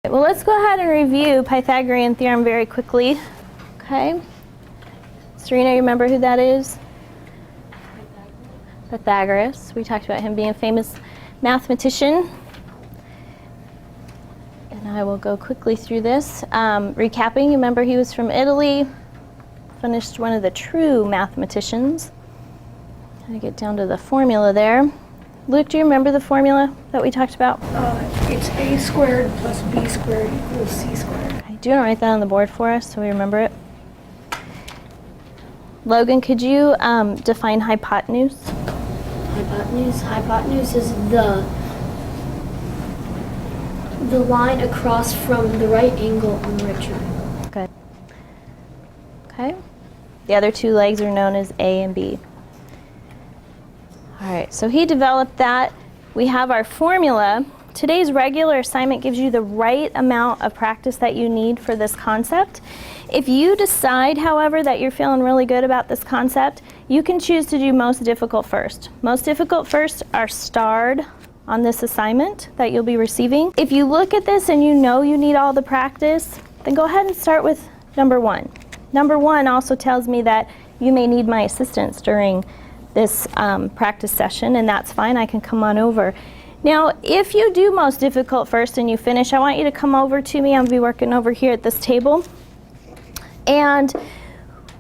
Well, let's go ahead and review Pythagorean theorem very quickly. Okay. Serena, you remember who that is? Pythagoras. We talked about him being a famous mathematician. And I will go quickly through this. Recapping, you remember he was from Italy, finished one of the true mathematicians. I get down to the formula there. Luke, do you remember the formula that we talked about? It's a squared plus b squared equals c squared. Okay, do you want to write that on the board for us so we remember it? Logan, could you define hypotenuse? Hypotenuse is the line across from the right angle on the right triangle. Good. Okay. The other two legs are known as A and B. All right, so he developed that. We have our formula. Today's regular assignment gives you the right amount of practice that you need for this concept. If you decide, however, that you're feeling really good about this concept, you can choose to do most difficult first. Most difficult first are starred on this assignment that you'll be receiving. If you look at this and you know you need all the practice, then go ahead and start with number 1. Number 1 also tells me that you may need my assistance during this practice session, and that's fine. I can come on over. Now, if you do most difficult first and you finish, I want you to come over to me. I'll be working over here at this table. And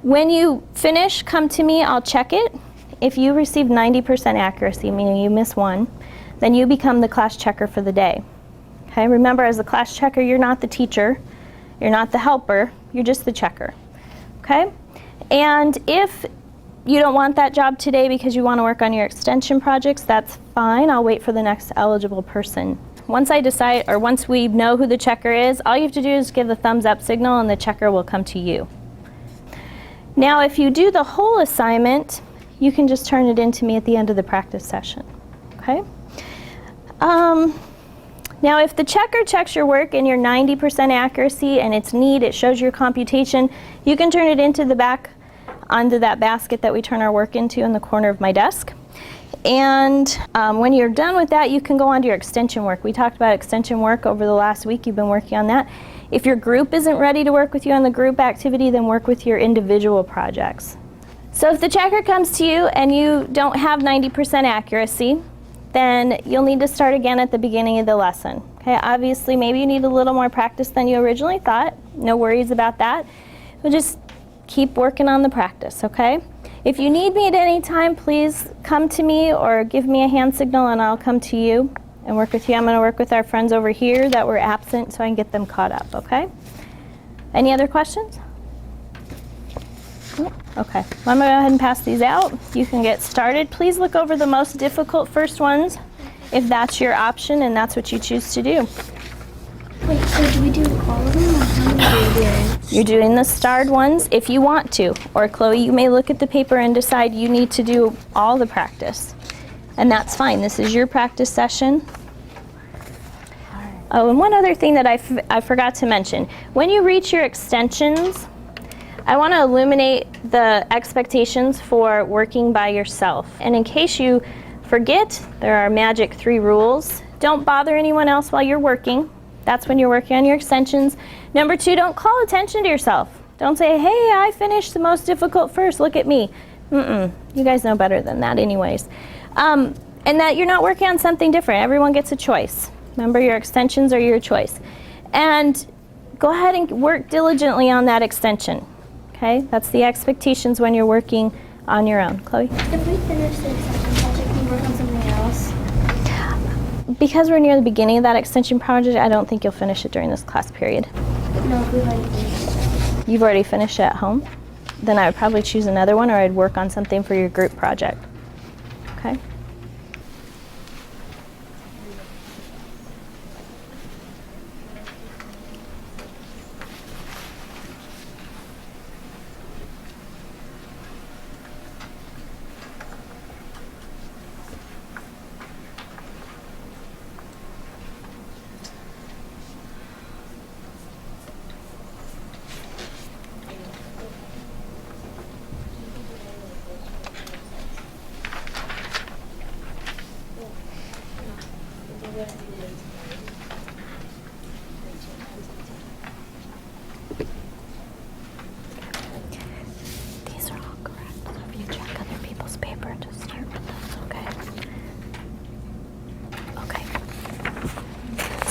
when you finish, come to me. I'll check it. If you receive 90% accuracy, meaning you miss one, then you become the class checker for the day. Okay, remember, as the class checker, you're not the teacher, you're not the helper, you're just the checker. Okay? And if you don't want that job today because you want to work on your extension projects, that's fine. I'll wait for the next eligible person. Once I decide, or once we know who the checker is, all you have to do is give the thumbs up signal and the checker will come to you. Now, if you do the whole assignment, you can just turn it in to me at the end of the practice session. Okay? Now, if the checker checks your work and you're 90% accuracy and it's neat, it shows your computation, you can turn it into the back onto that basket that we turn our work into in the corner of my desk. And when you're done with that, you can go on to your extension work. We talked about extension work over the last week. You've been working on that. If your group isn't ready to work with you on the group activity, then work with your individual projects. So if the checker comes to you and you don't have 90% accuracy, then you'll need to start again at the beginning of the lesson. Okay, obviously maybe you need a little more practice than you originally thought. No worries about that. We'll just keep working on the practice, okay? If you need me at any time, please come to me or give me a hand signal and I'll come to you and work with you. I'm going to work with our friends over here that were absent so I can get them caught up, okay? Any other questions? Okay, well, I'm going to go ahead and pass these out. You can get started. Please look over the most difficult first ones if that's your option and that's what you choose to do. Wait, so do we do all of them, or how many are we doing? You're doing the starred ones if you want to. Or Chloe, you may look at the paper and decide you need to do all the practice. And that's fine. This is your practice session. Oh, and one other thing that I forgot to mention. When you reach your extensions, I want to illuminate the expectations for working by yourself. And in case you forget, there are magic 3 rules. Don't bother anyone else while you're working. That's when you're working on your extensions. Number 2, don't call attention to yourself. Don't say, hey, I finished the most difficult first, look at me. You guys know better than that anyways. And that you're not working on something different. Everyone gets a choice. Remember, your extensions are your choice. And go ahead and work diligently on that extension. Okay, that's the expectations when you're working on your own. Chloe? If we finish the extension project, can we work on something else? Because we're near the beginning of that extension project, I don't think you'll finish it during this class period. No, if we've already finished it. You've already finished it at home? Then I would probably choose another one, or I'd work on something for your group project. Okay?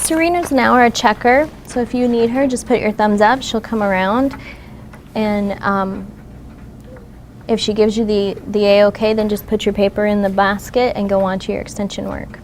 Serena's now our checker, so if you need her, just put your thumbs up. She'll come around, and if she gives you the A-OK, then just put your paper in the basket and go on to your extension work.